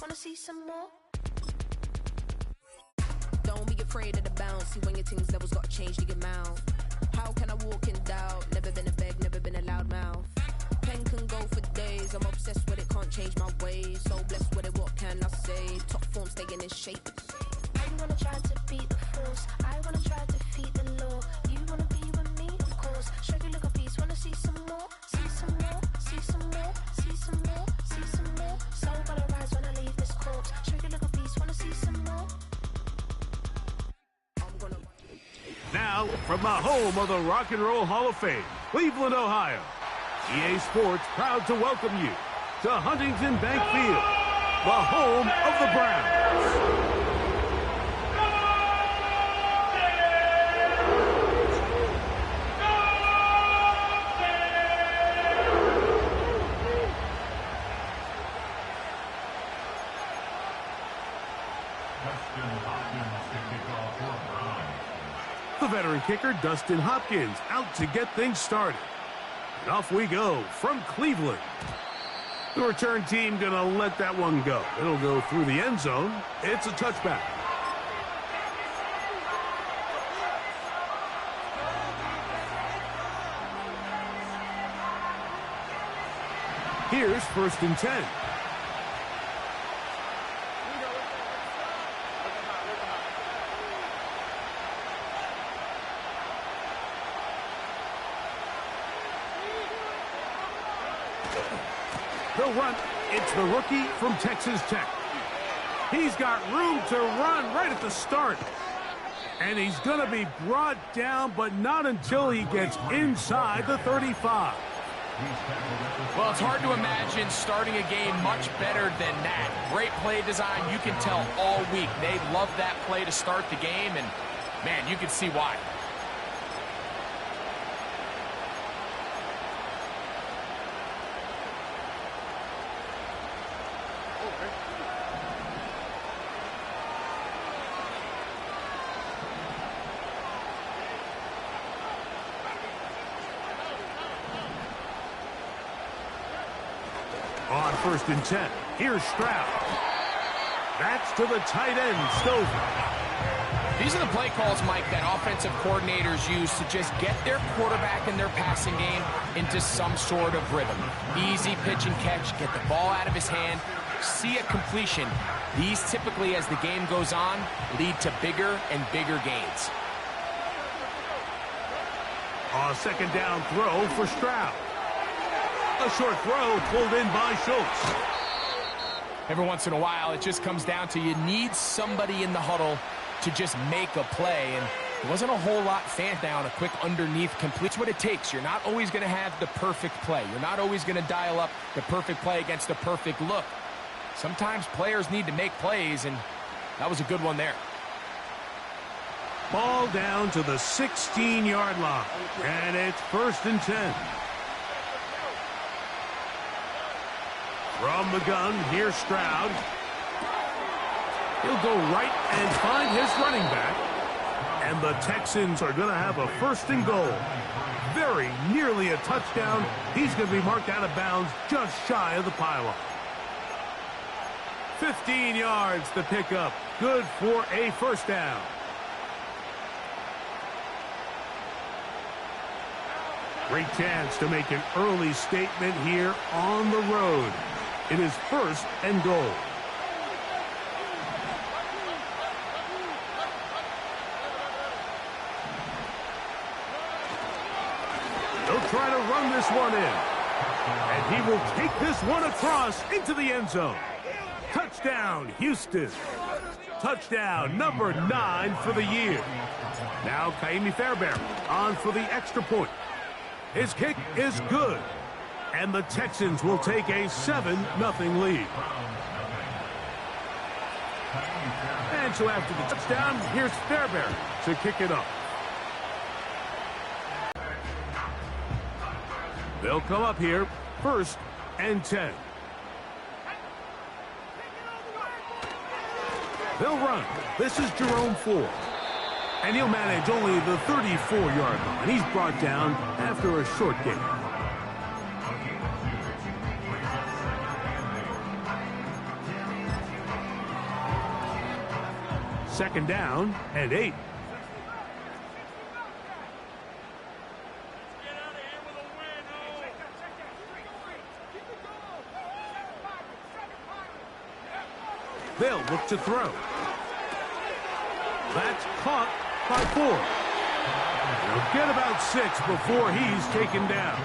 Wanna see some more? Don't be afraid of the bounce. See when your things levels got changed to your mouth. How can I walk in doubt? Never been a beg, never been a loud mouth. Pen can go for days. I'm obsessed with it, can't change my ways. So blessed with it, what can I say? Top form staying in shape. I wanna try to beat the force. I wanna try to defeat the law. You wanna be with me, of course. Show you look a piece. Wanna see some more? See some more? See some more? See some more? See some more? Soul gonna rise when I leave this corpse. Show you look a piece. Wanna see some more? Now, from the home of the Rock and Roll Hall of Fame, Cleveland, Ohio, EA Sports proud to welcome you to Huntington Bank Field, the home of the Browns. The veteran kicker, Dustin Hopkins, out to get things started. And off we go from Cleveland. The return team going to let that one go. It'll go through the end zone. It's a touchback. Here's 1st and 10. They'll run. It's the rookie from Texas Tech. He's got room to run right at the start. And he's going to be brought down, but not until he gets inside the 35. Well, it's hard to imagine starting a game much better than that. Great play design. You can tell all week they love that play to start the game, and, man, you can see why. On 1st and 10, here's Stroud. That's to the tight end, Stover. These are the play calls, Mike, that offensive coordinators use to just get their quarterback and their passing game into some sort of rhythm. Easy pitch and catch, get the ball out of his hand, see a completion. These typically, as the game goes on, lead to bigger and bigger gains. A 2nd down throw for Stroud. A short throw pulled in by Schultz. Every once in a while, it just comes down to you need somebody in the huddle to just make a play. And it wasn't a whole lot fan down, a quick underneath completes what it takes. You're not always going to have the perfect play. You're not always going to dial up the perfect play against the perfect look. Sometimes players need to make plays, and that was a good one there. Ball down to the 16-yard line, and it's 1st and 10. From the gun, here's Stroud. He'll go right and find his running back. And the Texans are going to have a 1st and goal. Very nearly a touchdown. He's going to be marked out of bounds just shy of the pylon. 15 yards to pick up. Good for a 1st down. Great chance to make an early statement here on the road. It is 1st and goal. They'll try to run this one in. And he will take this one across into the end zone. Touchdown, Houston. Touchdown, number 9 for the year. Now Kaimi Fairbairn on for the extra point. His kick is good. And the Texans will take a 7-0 lead. And so after the touchdown, here's Fairbairn to kick it up. They'll come up here, 1st and 10. They'll run. This is Jerome Ford. And he'll manage only the 34-yard line. He's brought down after a short gain. second down and 8. They'll look to throw. That's caught by 4. They'll get about 6 before he's taken down.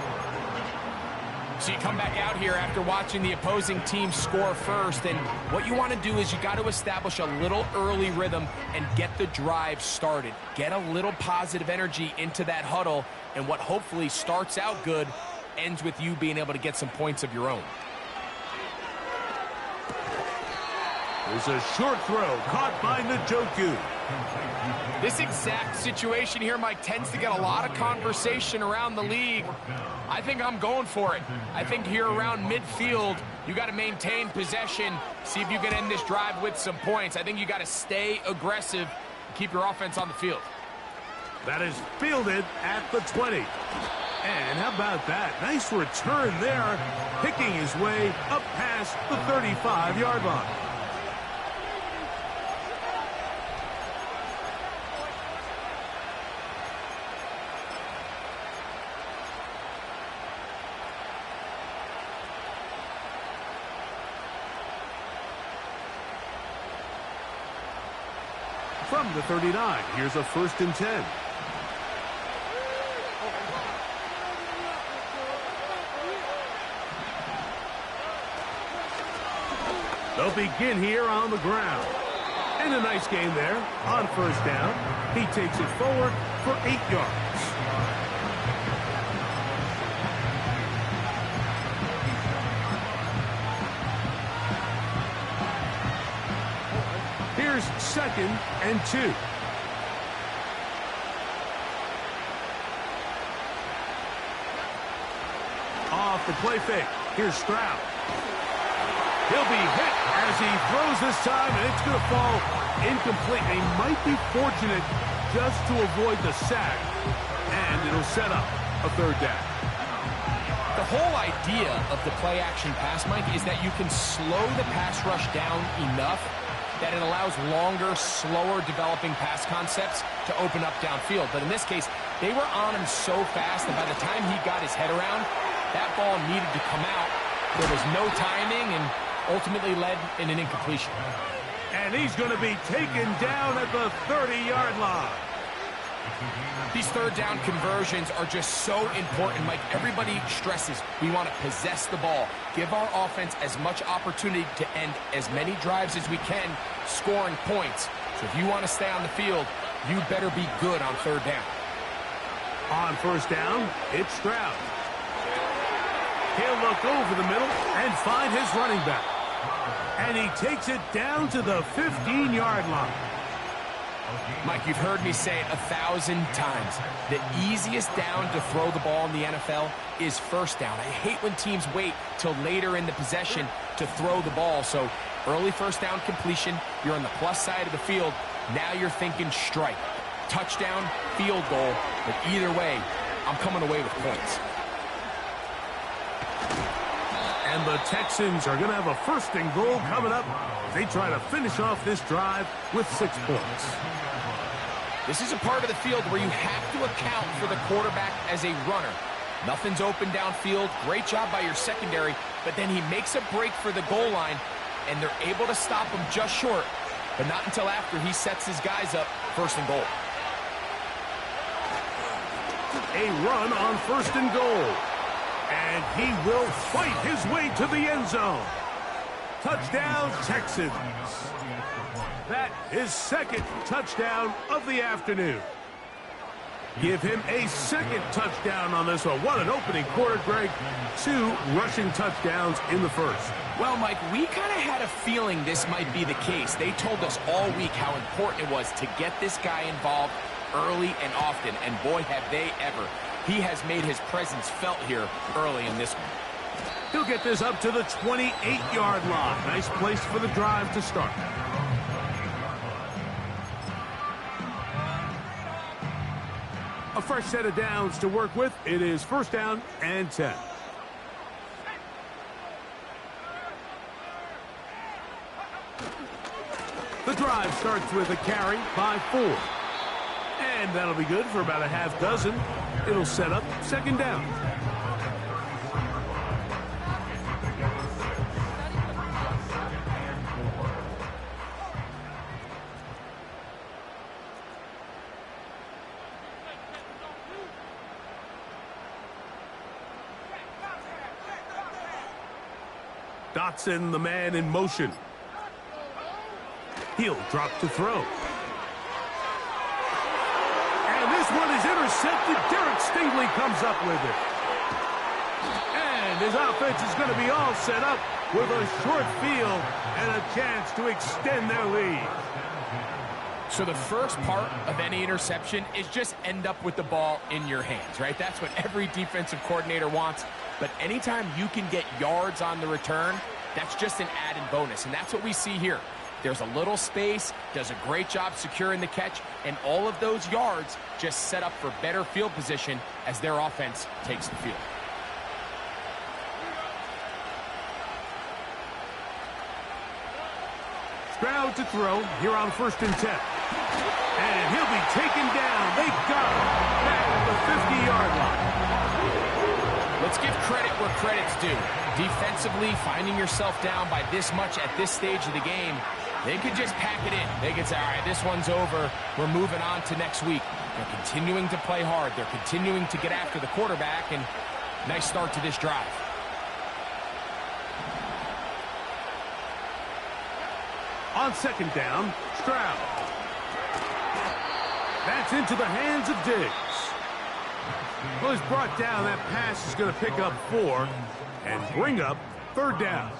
So you come back out here after watching the opposing team score first, and what you want to do is you got to establish a little early rhythm and get the drive started. Get a little positive energy into that huddle, and what hopefully starts out good ends with you being able to get some points of your own. There's a short throw caught by Njoku. This exact situation here, Mike, tends to get a lot of conversation around the league. I think I'm going for it. I think here around midfield, you got to maintain possession, see if you can end this drive with some points. I think you got to stay aggressive, keep your offense on the field. That is fielded at the 20. And how about that? Nice return there, picking his way up past the 35-yard line. From the 39, here's a 1st and 10. They'll begin here on the ground. And a nice game there on 1st down. He takes it forward for 8 yards. Here's 2nd and 2. Off the play fake. Here's Stroud. He'll be hit as he throws this time, and it's going to fall incomplete. He might be fortunate just to avoid the sack, and it'll set up a 3rd down. The whole idea of the play-action pass, Mike, is that you can slow the pass rush down enough that it allows longer, slower developing pass concepts to open up downfield. But in this case, they were on him so fast that by the time he got his head around, that ball needed to come out. There was no timing and ultimately led in an incompletion. And he's going to be taken down at the 30-yard line. These 3rd down conversions are just so important, Mike. Everybody stresses we want to possess the ball, give our offense as much opportunity to end as many drives as we can, scoring points. So if you want to stay on the field, you better be good on 3rd down. On 1st down, it's Stroud. He'll look over the middle and find his running back. And he takes it down to the 15-yard line. Mike, you've heard me say it 1,000 times. The easiest down to throw the ball in the NFL is 1st down. I hate when teams wait till later in the possession to throw the ball. So early 1st down completion, you're on the plus side of the field. Now you're thinking strike. Touchdown, field goal. But either way, I'm coming away with points. And the Texans are going to have a 1st and goal coming up. They try to finish off this drive with 6 points. This is a part of the field where you have to account for the quarterback as a runner. Nothing's open downfield. Great job by your secondary, but then he makes a break for the goal line, and they're able to stop him just short, but not until after he sets his guys up 1st and goal. A run on 1st and goal. And he will fight his way to the end zone. Touchdown, Texans. That is 2nd touchdown of the afternoon. Give him a 2nd touchdown on this one. What an opening quarter, Greg. 2 rushing touchdowns in the 1st. Well, Mike, we kind of had a feeling this might be the case. They told us all week how important it was to get this guy involved early and often, and boy, have they ever. He has made his presence felt here early in this one. He'll get this up to the 28-yard line. Nice place for the drive to start. A fresh set of downs to work with. It is 1st down and 10. The drive starts with a carry by 4. And that'll be good for about a half dozen. It'll set up second down. Dotson, the man in motion. He'll drop to throw. And this one is intercepted. Derek Stingley comes up with it. And his offense is going to be all set up with a short field and a chance to extend their lead. So the first part of any interception is just end up with the ball in your hands, right? That's what every defensive coordinator wants. But anytime you can get yards on the return, that's just an added bonus. And that's what we see here. There's a little space, does a great job securing the catch, and all of those yards just set up for better field position as their offense takes the field. Stroud to throw here on 1st and 10. And he'll be taken down. They got him back at the 50-yard line. Let's give credit where credit's due. Defensively, finding yourself down by this much at this stage of the game, they could just pack it in. They could say, all right, this one's over. We're moving on to next week. They're continuing to play hard. They're continuing to get after the quarterback, and nice start to this drive. On 2nd down, Stroud. That's into the hands of Diggs. Well, he's brought down. That pass is going to pick up 4 and bring up 3rd down.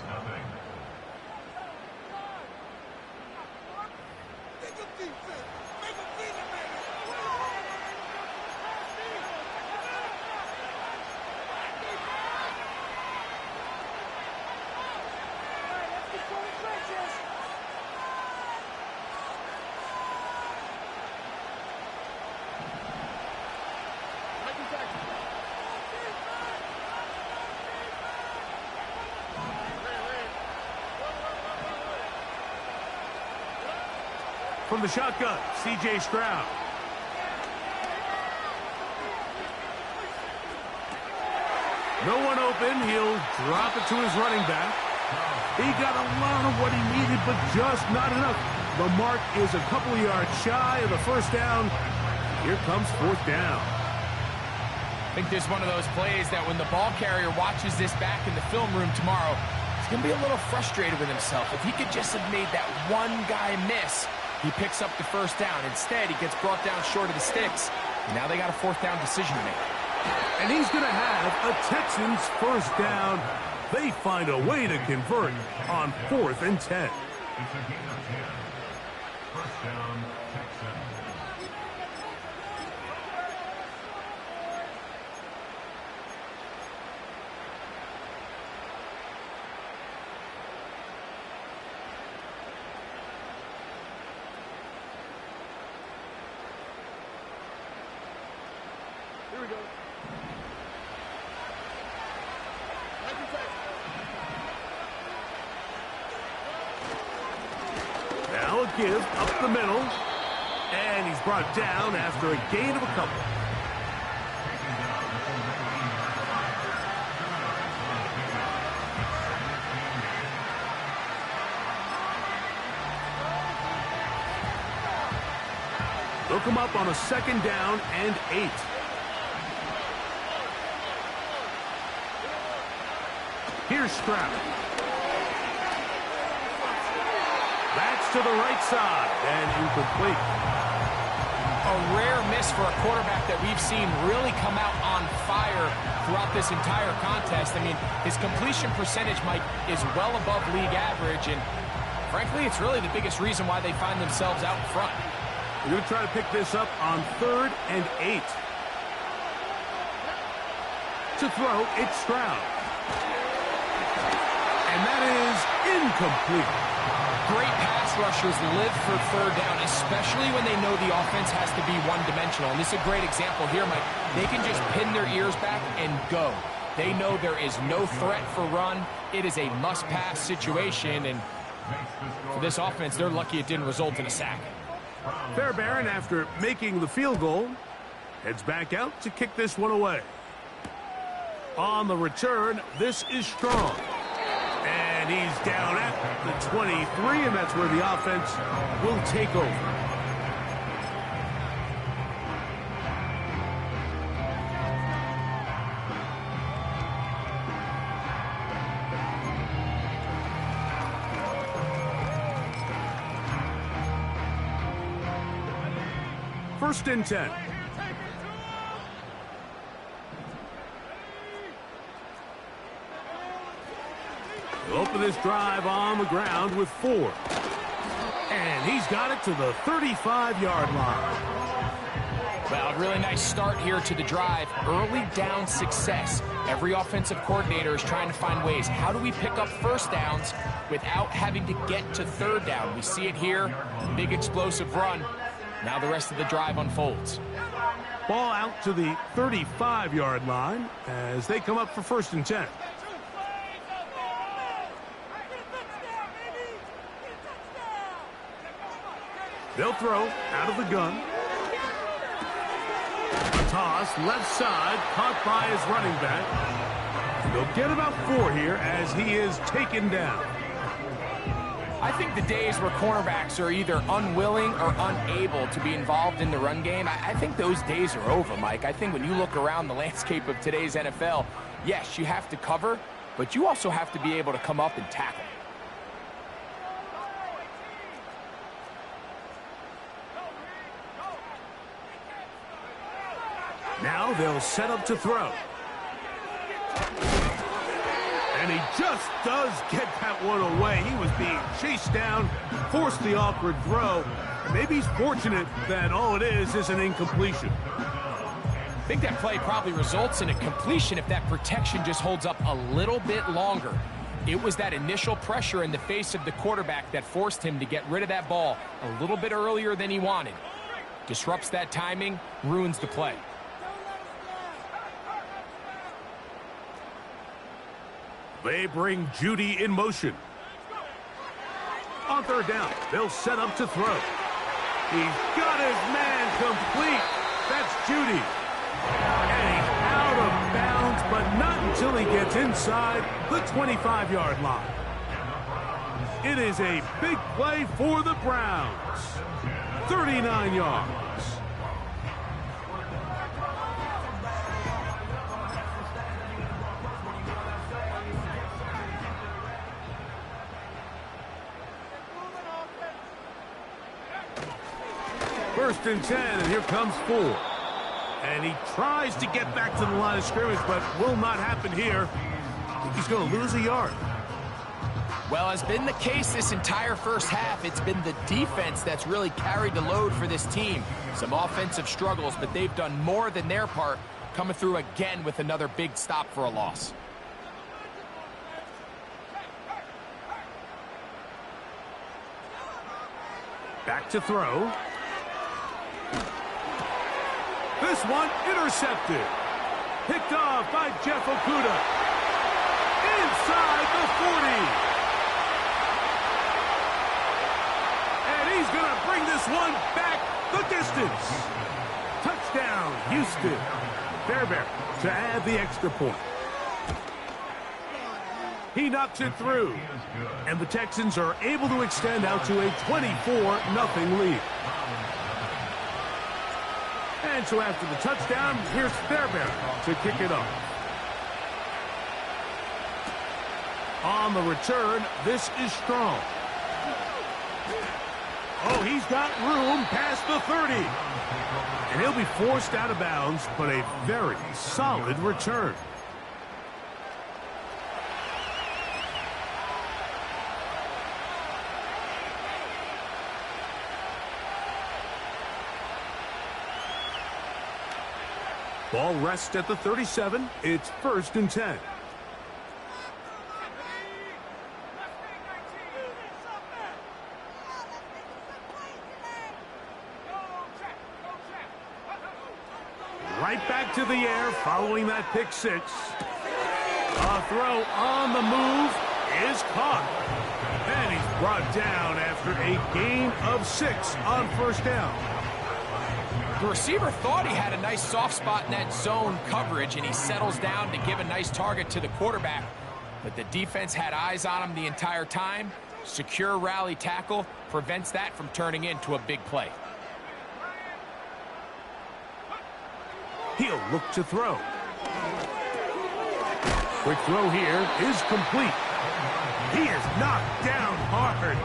From the shotgun, C.J. Stroud. No one open. He'll drop it to his running back. He got a lot of what he needed, but just not enough. The mark is a couple of yards shy of the 1st down. Here comes 4th down. I think this is one of those plays that when the ball carrier watches this back in the film room tomorrow, he's going to be a little frustrated with himself. If he could just have made that one guy miss, he picks up the 1st down. Instead, he gets brought down short of the sticks. And now they got a 4th down decision to make. And he's going to have a Texans 1st down. They find a way to convert on 4th and 10. Here we go. Now a give up the middle. And he's brought down after a gain of a couple. Look him up on a 2nd down and 8. Here's Stroud. That's to the right side and incomplete. A rare miss for a quarterback that we've seen really come out on fire throughout this entire contest. I mean, his completion percentage, Mike, is well above league average, and frankly, it's really the biggest reason why they find themselves out in front. We're going to try to pick this up on 3rd and 8. To throw, it's Stroud. And that is incomplete. Great pass rushers live for 3rd down, especially when they know the offense has to be one-dimensional. And this is a great example here, Mike. They can just pin their ears back and go. They know there is no threat for run. It is a must-pass situation, and For this offense, they're lucky it didn't result in a sack. Fairbairn, after making the field goal, heads back out to kick this one away. On the return, this is Strong. And he's down at the 23, and that's where the offense will take over. First and 10. He'll open this drive on the ground with 4. And he's got it to the 35-yard line. Well, a really nice start here to the drive. Early down success. Every offensive coordinator is trying to find ways. How do we pick up first downs without having to get to third down? We see it here. Big explosive run. Now the rest of the drive unfolds. Ball out to the 35-yard line as they come up for first and 10. They'll throw out of the gun. A toss, left side, caught by his running back. They'll get about 4 here as he is taken down. I think the days where cornerbacks are either unwilling or unable to be involved in the run game, I think those days are over, Mike. I think when you look around the landscape of today's NFL, yes, you have to cover, but you also have to be able to come up and tackle. Now they'll set up to throw. And he just does get that one away. He was being chased down, forced the awkward throw. And maybe he's fortunate that all it is an incompletion. I think that play probably results in a completion if that protection just holds up a little bit longer. It was that initial pressure in the face of the quarterback that forced him to get rid of that ball a little bit earlier than he wanted. Disrupts that timing, ruins the play. They bring Judy in motion. On third down, they'll set up to throw. He's got his man complete. That's Judy. And he's out of bounds, but not until he gets inside the 25-yard line. It is a big play for the Browns. 39 yards. First and 10, and here comes 4. And he tries to get back to the line of scrimmage, but will not happen here. I think he's going to lose a yard. Well, as been the case this entire first half, it's been the defense that's really carried the load for this team. Some offensive struggles, but they've done more than their part, coming through again with another big stop for a loss. Back to throw. This one intercepted. Picked off by Jeff Okudah. Inside the 40. And he's going to bring this one back the distance. Touchdown, Houston. Fairbairn to add the extra point. He knocks it through. And the Texans are able to extend out to a 24-0 lead. And so after the touchdown, here's Fairbairn to kick it off. On the return, this is Strong. Oh, he's got room past the 30. And he'll be forced out of bounds, but a very solid return. Ball rests at the 37. It's first and 10. Right back to the air following that pick six. A throw on the move is caught. And he's Brought down after a gain of 6 on first down. The receiver thought he had a nice soft spot in that zone coverage, and he settles down to give a nice target to the quarterback. But the defense had eyes on him the entire time. Secure rally tackle prevents that from turning into a big play. He'll look to throw. Quick throw here is complete. He is knocked down hard.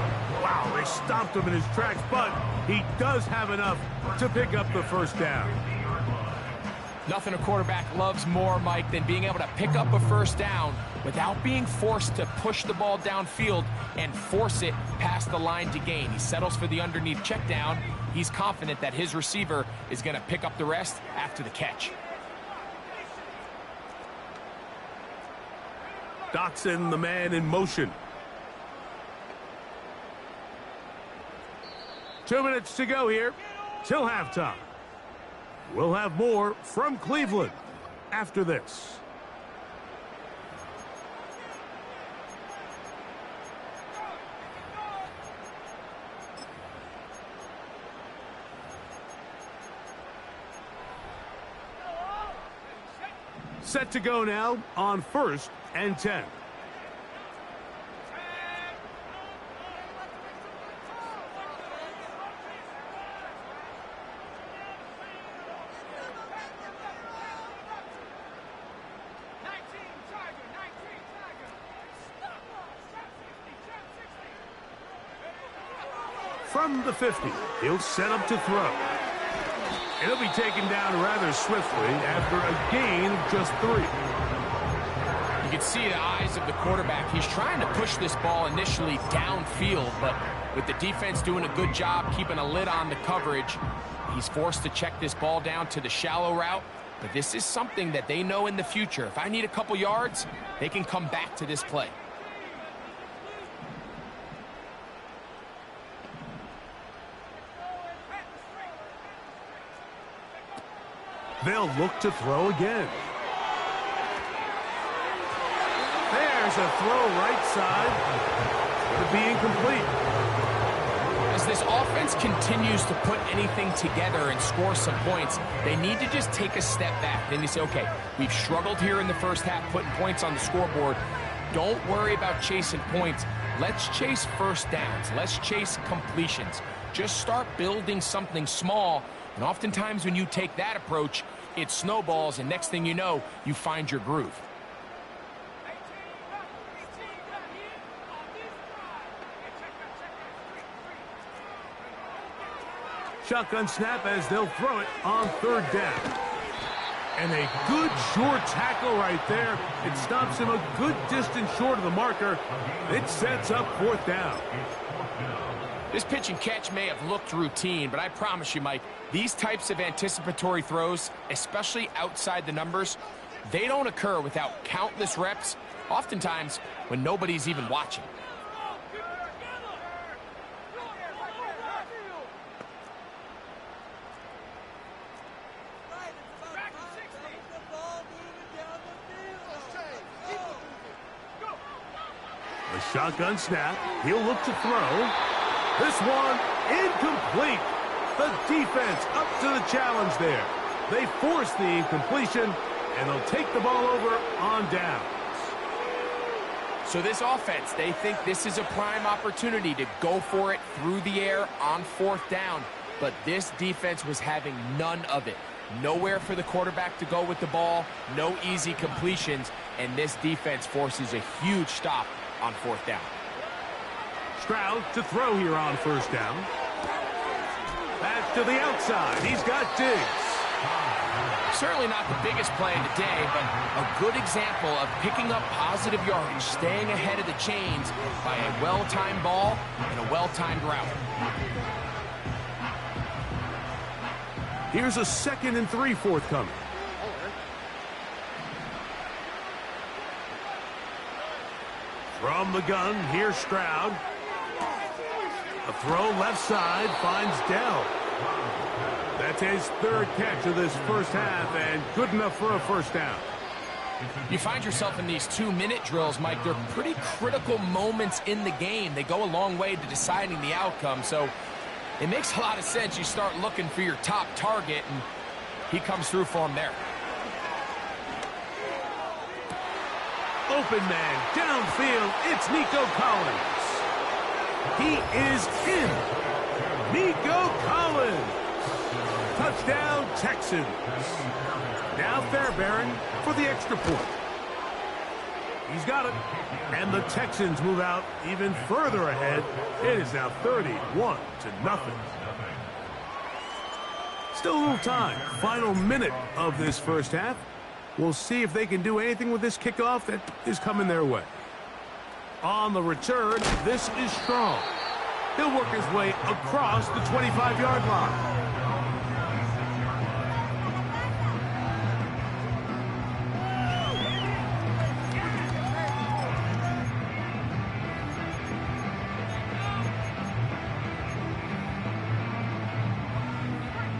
Wow, they stopped him in his tracks, but he does have enough to pick up the first down. Nothing a quarterback loves more, Mike, than being able to pick up a first down without being forced to push the ball downfield and force it past the line to gain. He settles for the underneath check down. He's confident that his receiver is going to pick up the rest after the catch. Dotson, the man in motion. 2 minutes to go here till halftime. We'll have more from Cleveland after this. Set to go now on 1st and 10. From the 50, he'll set up to throw. It'll be taken down rather swiftly after a gain of just 3. You can see the eyes of the quarterback. He's trying to push this ball initially downfield, but with the defense doing a good job keeping a lid on the coverage, he's forced to check this ball down to the shallow route. But this is something that they know in the future. If I need a couple yards, they can come back to this play. They'll look to throw again. There's a throw right side. It'll be incomplete. As this offense continues to put anything together and score some points, they need to just take a step back. Then they say, okay, we've struggled here in the first half putting points on the scoreboard. Don't worry about chasing points. Let's chase first downs. Let's chase completions. Just start building something small. And oftentimes when you take that approach, it snowballs, and next thing you know, you find your groove. Shotgun snap as they'll throw it on 3rd down. And a good short tackle right there. It stops him a good distance short of the marker. It sets up 4th down. This pitch and catch may have looked routine, but I promise you, Mike, these types of anticipatory throws, especially outside the numbers, they don't occur without countless reps, oftentimes when nobody's even watching. A shotgun snap. He'll look to throw. This one incomplete. The defense up to the challenge there. They force the incompletion, and they'll take the ball over on downs. So this offense, they think this is a prime opportunity to go for it through the air on 4th down. But this defense was having none of it. Nowhere for the quarterback to go with the ball, no easy completions, and this defense forces a huge stop on 4th down. Stroud to throw here on 1st down. Back to the outside. He's got Diggs. Certainly not the biggest play of the day, but a good example of picking up positive yardage, staying ahead of the chains by a well-timed ball and a well-timed route. Here's a 2nd and 3 forthcoming. From the gun, here's Stroud. A throw left side finds Dell. That's his 3rd catch of this first half, and good enough for a 1st down. You find yourself in these 2-minute drills, Mike. They're pretty critical moments in the game. They go a long way to deciding the outcome. So it makes a lot of sense. You start looking for your top target, and he comes through for him there. Open man, downfield, it's Nico Collins. He is in. Nico Collins. Touchdown, Texans. Now Fairbairn for the extra point. He's got it. And the Texans move out even further ahead. It is now 31-0. Still a little time. Final minute of this first half. We'll see if they can do anything with this kickoff that is coming their way. On the return, this is Strong. He'll work his way across the 25-yard line.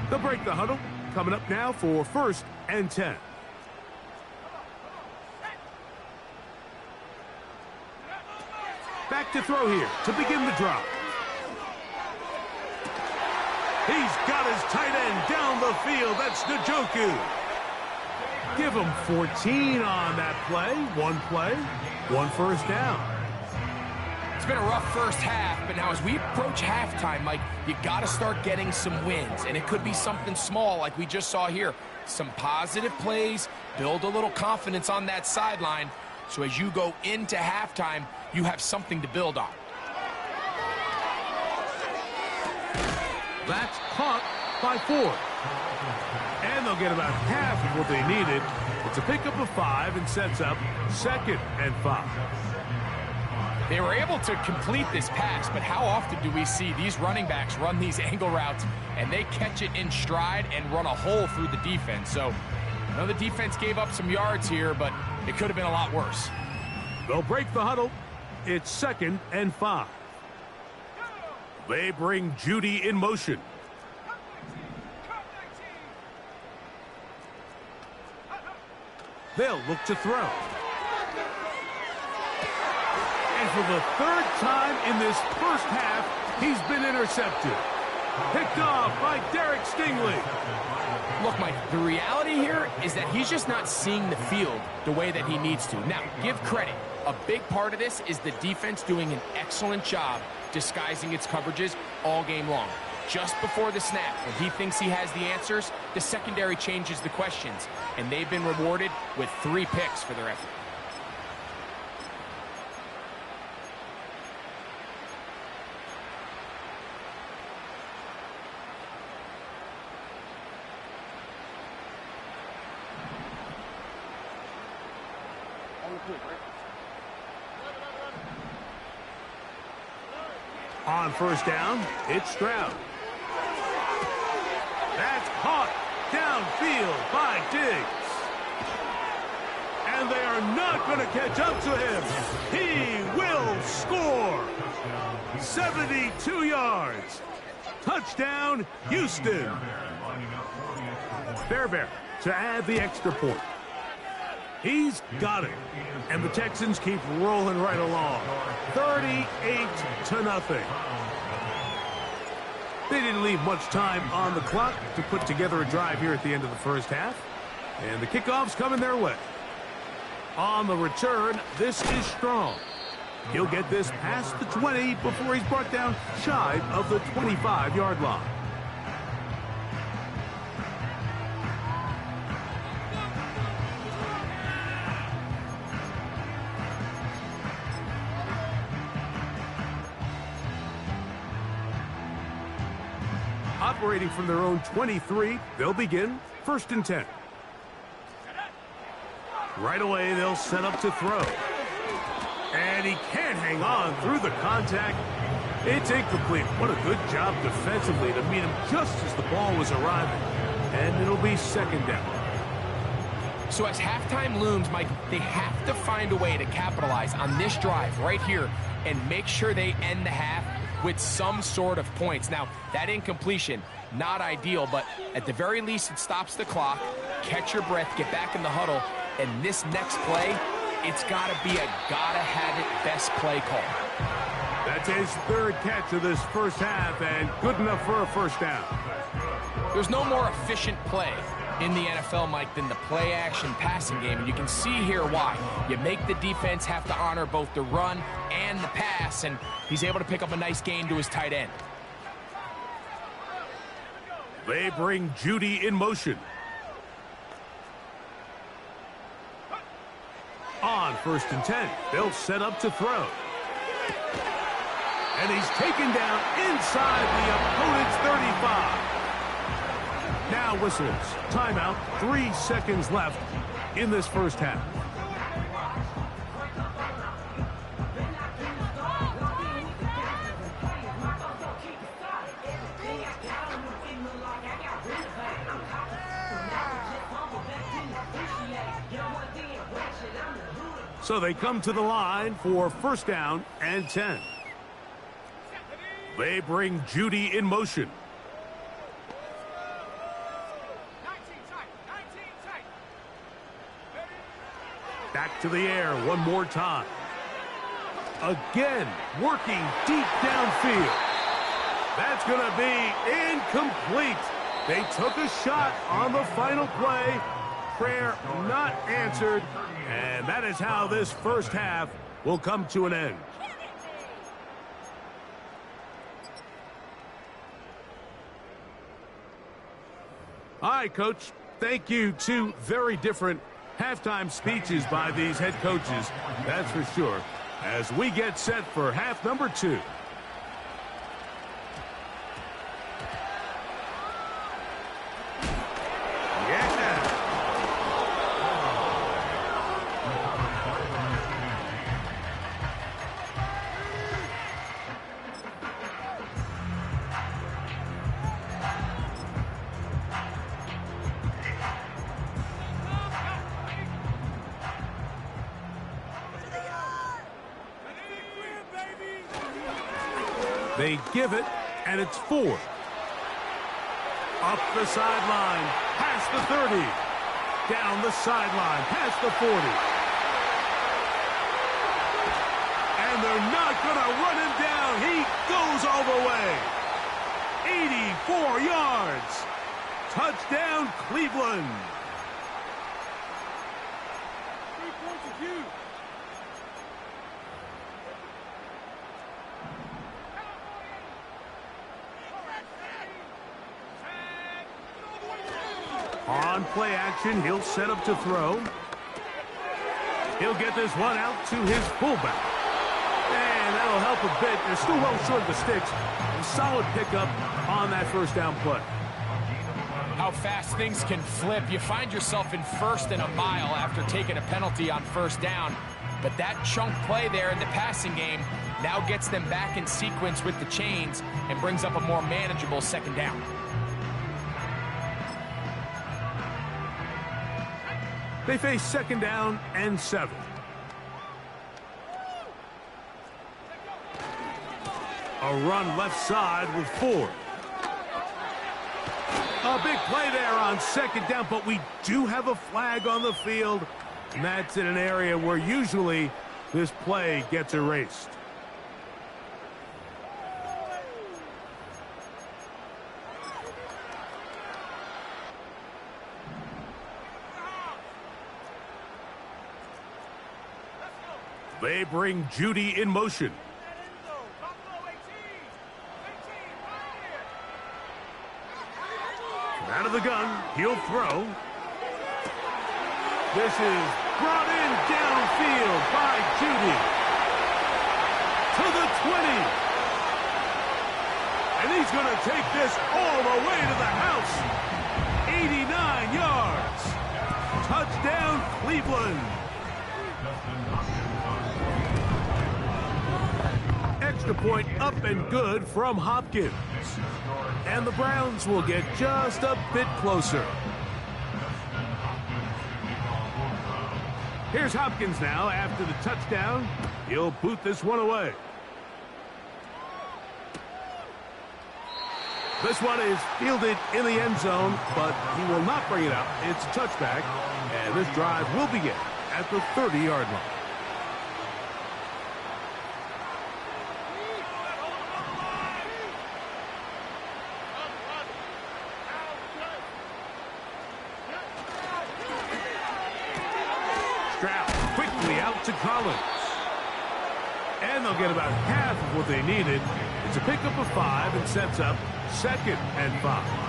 They'll break the huddle. Coming up now for 1st and 10. Back to throw here to begin the drop. He's got his tight end down the field. That's Njoku. Give him 14 on that play. One first down. It's been a rough first half, but now as we approach halftime, Mike, you got to start getting some wins. And it could be something small like we just saw here. Some positive plays, build a little confidence on that sideline. So as you go into halftime, you have something to build on. That's caught by 4. And they'll get about half of what they needed. It's a pickup of 5 and sets up 2nd and 5. They were able to complete this pass, but how often do we see these running backs run these angle routes and they catch it in stride and run a hole through the defense? So I know the defense gave up some yards here, but it could have been a lot worse. They'll break the huddle. It's 2nd and 5. They bring Judy in motion. They'll look to throw. And for the 3rd time in this first half, he's been intercepted. Picked off by Derek Stingley. Look, Mike, the reality here is that he's just not seeing the field the way that he needs to. Now, give credit. A big part of this is the defense doing an excellent job disguising its coverages all game long. Just before the snap, when he thinks he has the answers, the secondary changes the questions, and they've been rewarded with 3 picks for their effort. On 1st down, it's Stroud. That's caught downfield by Diggs. And they are not going to catch up to him. He will score. 72 yards. Touchdown, Houston. Fairbairn to add the extra point. He's got it. And the Texans keep rolling right along. 38-0. They didn't leave much time on the clock to put together a drive here at the end of the first half. And the kickoff's coming their way. On the return, this is Strong. He'll get this past the 20 before he's brought down shy of the 25-yard line. Operating from their own 23, they'll begin 1st and 10. Right away, they'll set up to throw. And he can't hang on through the contact. It's incomplete. What a good job defensively to meet him just as the ball was arriving. And it'll be 2nd down. So as halftime looms, Mike, they have to find a way to capitalize on this drive right here and make sure they end the half with some sort of points. Now, that incompletion, not ideal, but at the very least, it stops the clock. Catch your breath, get back in the huddle, And this next play, it's got to be a gotta-have-it best play call. That's his third catch of this first half, and good enough for a first down. There's no more efficient play in the NFL, Mike, than the play-action passing game, and you can see here why. You make the defense have to honor both the run and the pass, and he's able to pick up a nice gain to his tight end. They bring Judy in motion. On 1st and 10, they'll set up to throw. And he's taken down inside the opponent's 35. Now whistles. Timeout. 3 seconds left in this first half. So they come to the line for 1st down and 10. They bring Judy in motion. Back to the air one more time. Again, working deep downfield. That's going to be incomplete. They took a shot on the final play. Prayer not answered. And that is how this first half will come to an end. All right, Coach. Thank you. 2 very different halftime speeches by these head coaches, that's for sure, as we get set for half number 2. They give it, and it's 4. Up the sideline, past the 30. Down the sideline, past the 40. And they're not going to run him down. He goes all the way. 84 yards. Touchdown, Cleveland. 3 points of view. On play action, he'll set up to throw. He'll get this one out to his fullback. And that'll help a bit. They're still well short of the sticks. A solid pickup on that first down play. How fast things can flip. You find yourself in 1st and a mile after taking a penalty on 1st down. But that chunk play there in the passing game now gets them back in sequence with the chains and brings up a more manageable 2nd down. They face 2nd down and 7. A run left side with Ford. A big play there on 2nd down, but we do have a flag on the field, and that's in an area where usually this play gets erased. They bring Judy in motion. Out of the gun, he'll throw. This is brought in downfield by Judy. To the 20. And he's going to take this all the way to the house. 89 yards. Touchdown, Cleveland. Extra point up and good from Hopkins. And the Browns will get just a bit closer. Here's Hopkins now after the touchdown. He'll boot this one away. This one is fielded in the end zone, but he will not bring it out. It's a touchback, and this drive will begin at the 30-yard line. Stroud quickly out to Collins. And they'll get about half of what they needed. It's a pickup of 5 and sets up 2nd and 5.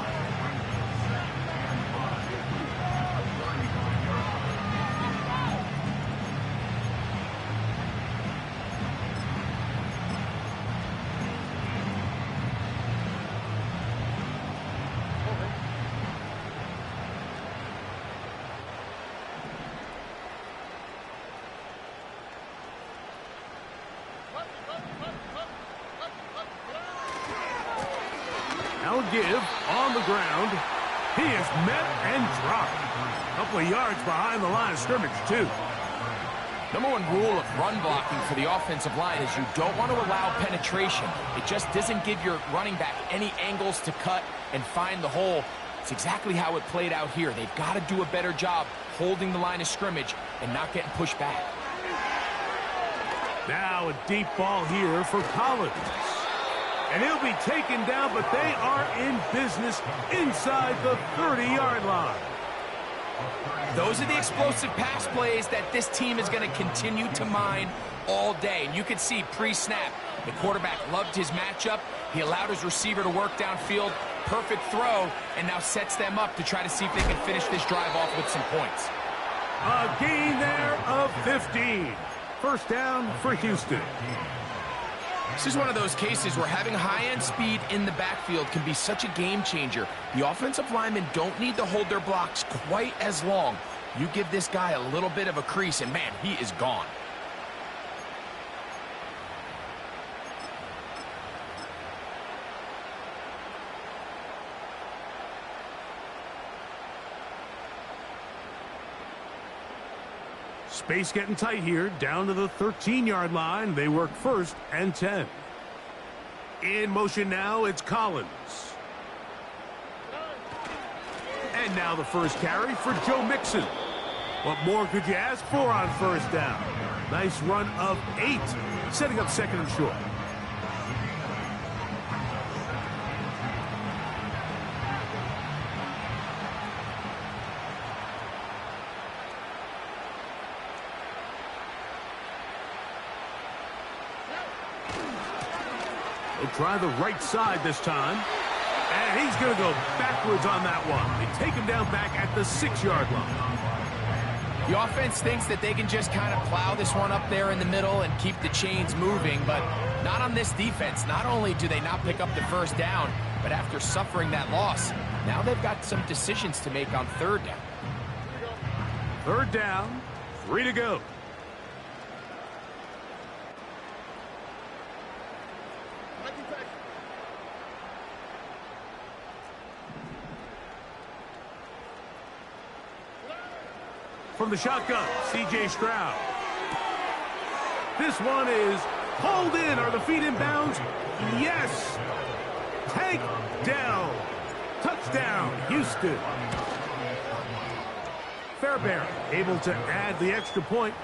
Give on the ground. He is met and dropped. A couple of yards behind the line of scrimmage, too. Number one rule of run blocking for the offensive line is you don't want to allow penetration. It just doesn't give your running back any angles to cut and find the hole. It's exactly how it played out here. They've got to do a better job holding the line of scrimmage and not getting pushed back. Now a deep ball here for Collins. And he'll be taken down, but they are in business inside the 30-yard line. Those are the explosive pass plays that this team is going to continue to mine all day. And you can see pre-snap, the quarterback loved his matchup. He allowed his receiver to work downfield. Perfect throw, and now sets them up to try to see if they can finish this drive off with some points. A gain there of 15. First down for Houston. This is one of those cases where having high-end speed in the backfield can be such a game changer. The offensive linemen don't need to hold their blocks quite as long. You give this guy a little bit of a crease, and man, he is gone. Space getting tight here, down to the 13-yard line. They work 1st and 10. In motion now, it's Collins. And now the first carry for Joe Mixon. What more could you ask for on first down? Nice run of 8, setting up 2nd and short. They try the right side this time. And he's going to go backwards on that one. They take him down back at the 6-yard line. The offense thinks that they can just kind of plow this one up there in the middle and keep the chains moving, but not on this defense. Not only do they not pick up the first down, but after suffering that loss, now they've got some decisions to make on 3rd down. 3rd down, 3 to go. From the shotgun, C.J. Stroud. This one is pulled in. Are the feet in bounds? Yes. Take down. Touchdown, Houston. Fairbairn able to add the extra point,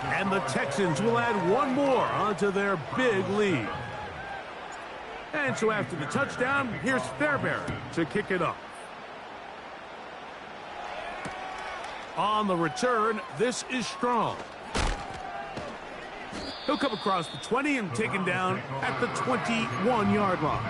and the Texans will add one more onto their big lead. And so after the touchdown, here's Fairbairn to kick it off. On the return, this is Strong. He'll come across the 20 and taken down at the 21-yard line.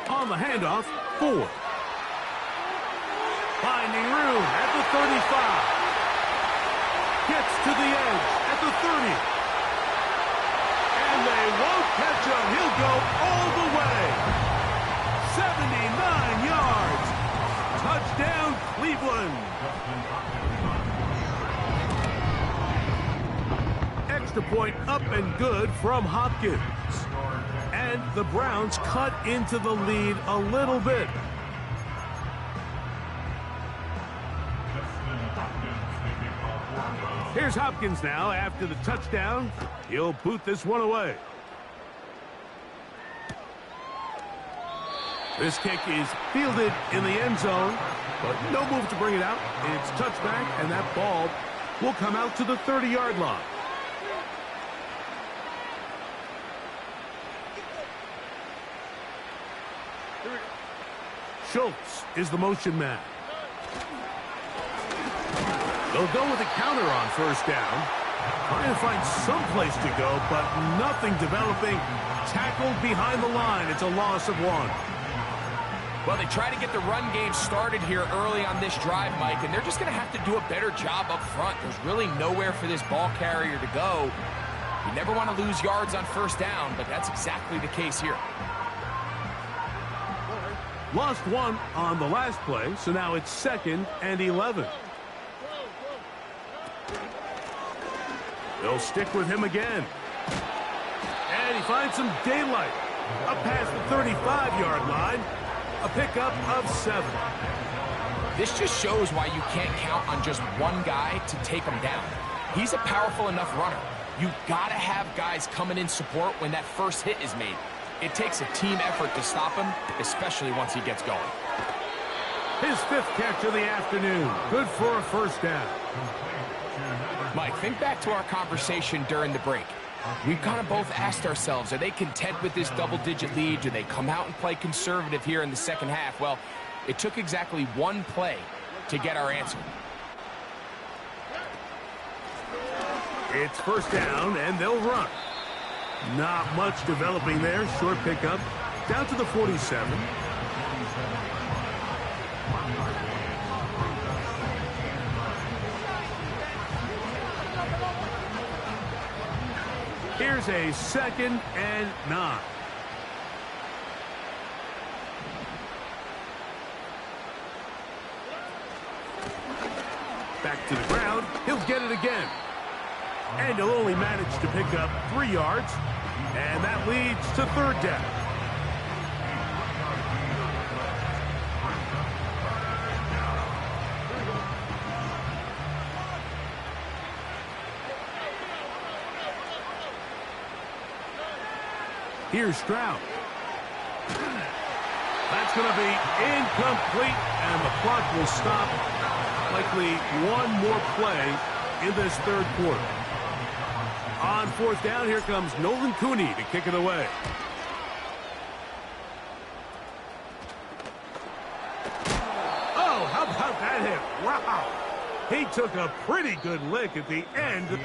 On the handoff, Ford. Finding room at the 35. Gets to the edge at the 30. And they won't catch him. He'll go all the way. 79 yards. Touchdown, Cleveland. Extra point up and good from Hopkins. And the Browns cut into the lead a little bit. Here's Hopkins now after the touchdown. He'll boot this one away. This kick is fielded in the end zone, but no move to bring it out. It's touchback, and that ball will come out to the 30-yard line. Schultz is the motion man. They'll go with a counter on first down. Trying to find some place to go, but nothing developing. Tackled behind the line. It's a loss of 1. Well, they try to get the run game started here early on this drive, Mike, and they're just going to have to do a better job up front. There's really nowhere for this ball carrier to go. You never want to lose yards on first down, but that's exactly the case here. Lost 1 on the last play, so now it's 2nd and 11. They'll stick with him again. And he finds some daylight. Up past the 35-yard line. A pickup of 7. This just shows why you can't count on just one guy to take him down. He's a powerful enough runner. You've got to have guys coming in support when that first hit is made. It takes a team effort to stop him, especially once he gets going. His 5th catch of the afternoon. Good for a first down. Mike, think back to our conversation during the break. We've kind of both asked ourselves, are they content with this double-digit lead? Do they come out and play conservative here in the second half? Well, it took exactly one play to get our answer. It's first down, and they'll run. Not much developing there. Short pickup. Down to the 47. Here's a 2nd and 9. Back to the ground. He'll get it again. And he'll only manage to pick up 3 yards. And that leads to 3rd down. Here's Stroud. That's going to be incomplete, and the clock will stop. Likely one more play in this 3rd quarter. On 4th down, here comes Nolan Cooney to kick it away. Oh, how about that hit? Wow. He took a pretty good lick at the end.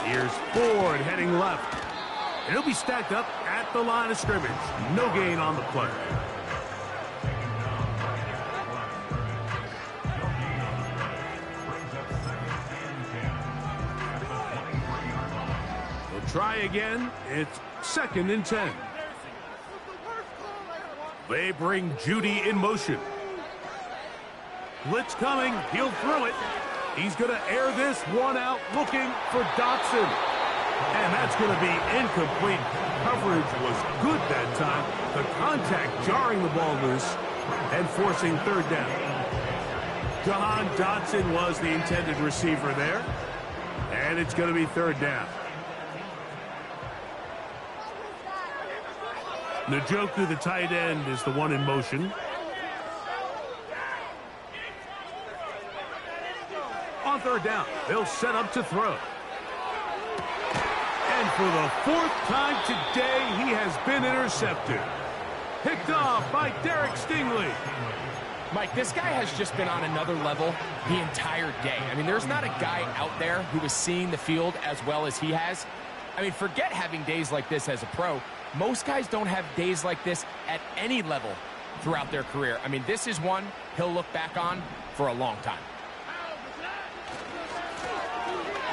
Here's Ford heading left. And he'll be stacked up at the line of scrimmage. No gain on the play. They'll try again. It's 2nd and 10. They bring Judy in motion. Blitz coming. He'll throw it. He's going to air this one out, looking for Dotson. And that's going to be incomplete. Coverage was good that time. The contact jarring the ball loose and forcing 3rd down. Jahan Dotson was the intended receiver there. And it's going to be 3rd down. Njoku, the tight end, is the one in motion. On 3rd down, they'll set up to throw. And for the 4th time today, he has been intercepted. Picked off by Derek Stingley. Mike, this guy has just been on another level the entire day. I mean, there's not a guy out there who is seeing the field as well as he has. I mean, forget having days like this as a pro. Most guys don't have days like this at any level throughout their career. I mean, this is one he'll look back on for a long time.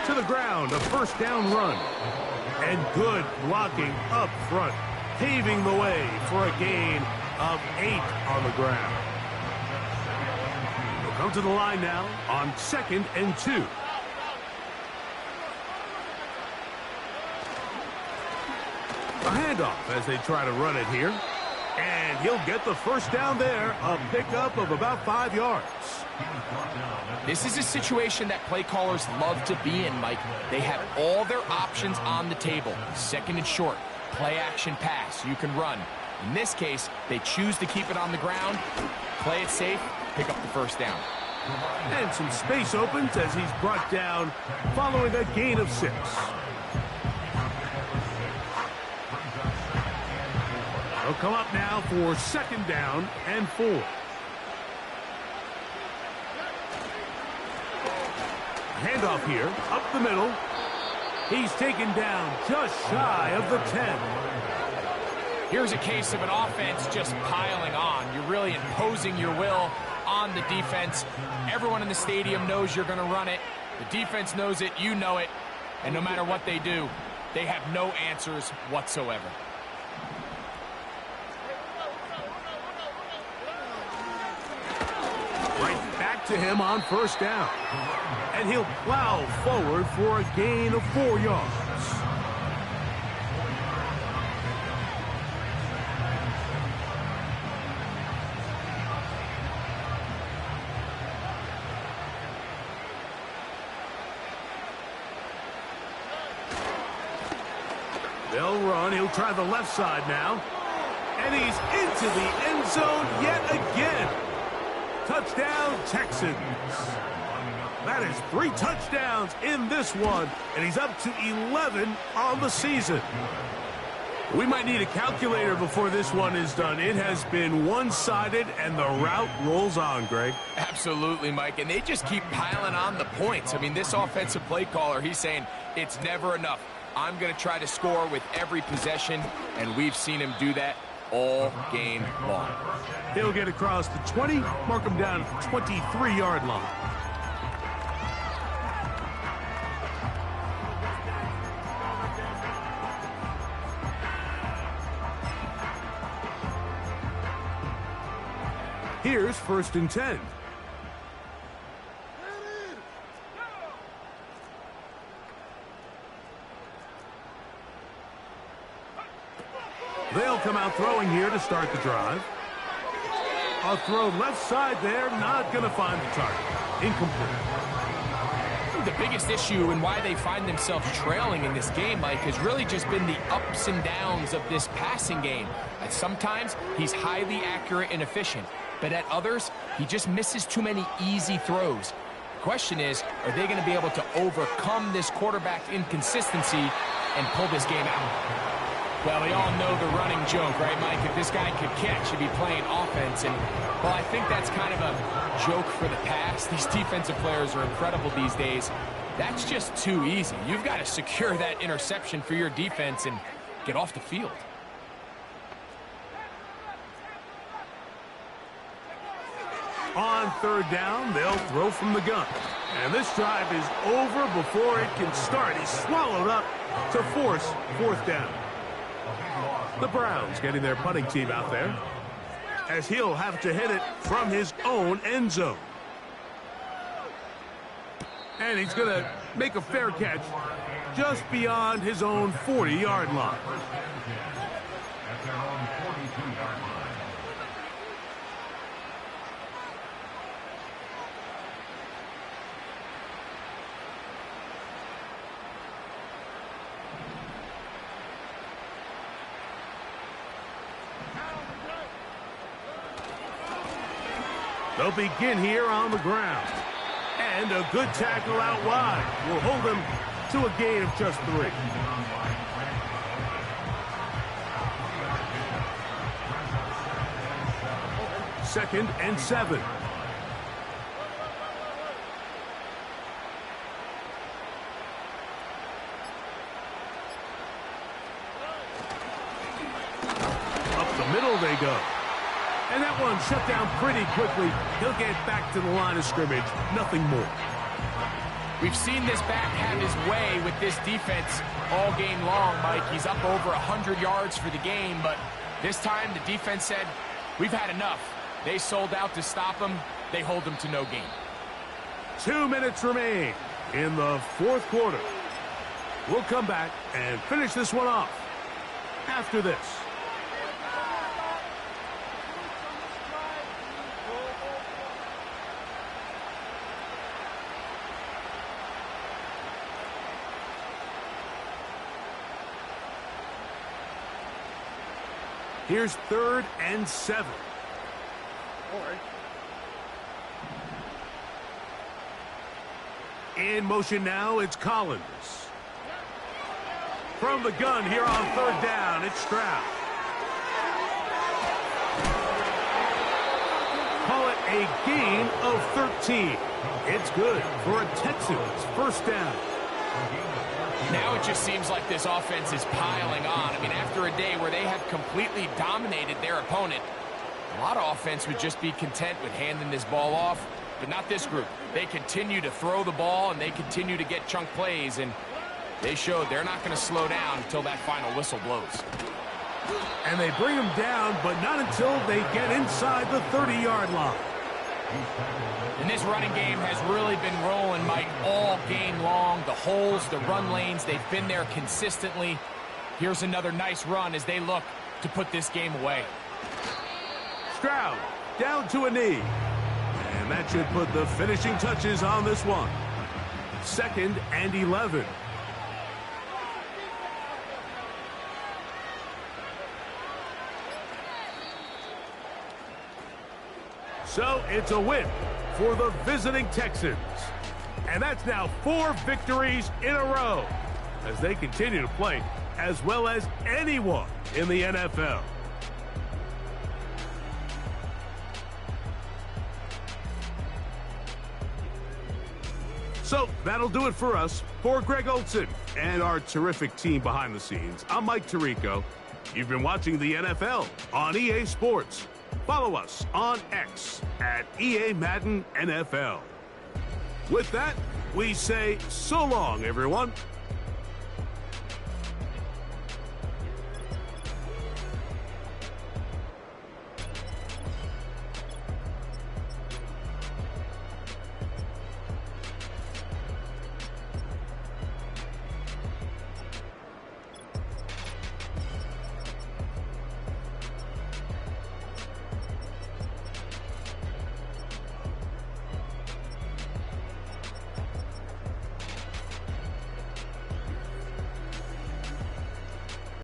To to the ground, a first down run. And good blocking up front, paving the way for a gain of 8 on the ground. We'll come to the line now on 2nd and 2. A handoff as they try to run it here. And he'll get the first down there, a pickup of about 5 yards. This is a situation that play callers love to be in, Mike. They have all their options on the table. 2nd and short, play action pass, you can run. In this case, they choose to keep it on the ground, play it safe, pick up the first down. And some space opens as he's brought down following a gain of 6. They'll come up now for 2nd down and 4. Handoff here, up the middle. He's taken down just shy of the 10. Here's a case of an offense just piling on. You're really imposing your will on the defense. Everyone in the stadium knows you're going to run it. The defense knows it, you know it. And no matter what they do, they have no answers whatsoever. Right back to him on first down. And he'll plow forward for a gain of 4 yards. They'll run. He'll try the left side now. And he's into the end zone yet again. Touchdown, Texans. That is 3 touchdowns in this one, and he's up to 11 on the season. We might need a calculator before this one is done. It has been one-sided, and the route rolls on, Greg. Absolutely, Mike, and they just keep piling on the points. I mean, this offensive play caller, he's saying it's never enough. I'm going to try to score with every possession, and we've seen him do that all game long. He'll get across the 20, mark him down at the 23-yard line. Here's 1st and 10. They'll come out throwing here to start the drive. A throw left side there, not going to find the target. Incomplete. The biggest issue and why they find themselves trailing in this game, Mike, has really just been the ups and downs of this passing game. And sometimes he's highly accurate and efficient, but at others, he just misses too many easy throws. The question is, are they going to be able to overcome this quarterback inconsistency and pull this game out? Well, we all know the running joke, right, Mike? If this guy could catch, he'd be playing offense. And, well, I think that's kind of a joke for the past. These defensive players are incredible these days. That's just too easy. You've got to secure that interception for your defense and get off the field. On 3rd down, they'll throw from the gun. And this drive is over before it can start. He's swallowed up to force 4th down. The Browns getting their punting team out there, as he'll have to hit it from his own end zone. And he's going to make a fair catch just beyond his own 40-yard line. They'll begin here on the ground. And a good tackle out wide will hold them to a gain of just 3. Second and 7. Up the middle they go. And that one shut down pretty quickly. He'll get back to the line of scrimmage. Nothing more. We've seen this back have his way with this defense all game long, Mike. He's up over 100 yards for the game, but this time the defense said, we've had enough. They sold out to stop him. They hold him to no gain. 2 minutes remain in the fourth quarter. We'll come back and finish this one off after this. Here's 3rd and 7. In motion now, it's Collins. From the gun here on 3rd down, it's Stroud. Call it a gain of 13. It's good for a Texans first down. Now it just seems like this offense is piling on. I mean, after a day where they have completely dominated their opponent, a lot of offense would just be content with handing this ball off, but not this group. They continue to throw the ball, and they continue to get chunk plays, and they showed they're not going to slow down until that final whistle blows. And they bring them down, but not until they get inside the 30-yard line. And this running game has really been rolling, Mike, all game long. The holes, the run lanes, they've been there consistently. Here's another nice run as they look to put this game away. Stroud down to a knee. And that should put the finishing touches on this one. 2nd and 11. So it's a win for the visiting Texans. And that's now 4 victories in a row as they continue to play as well as anyone in the NFL. So that'll do it for us. For Greg Olson and our terrific team behind the scenes, I'm Mike Tirico. You've been watching the NFL on EA Sports. Follow us on X at EA Madden NFL. With that, we say so long, everyone.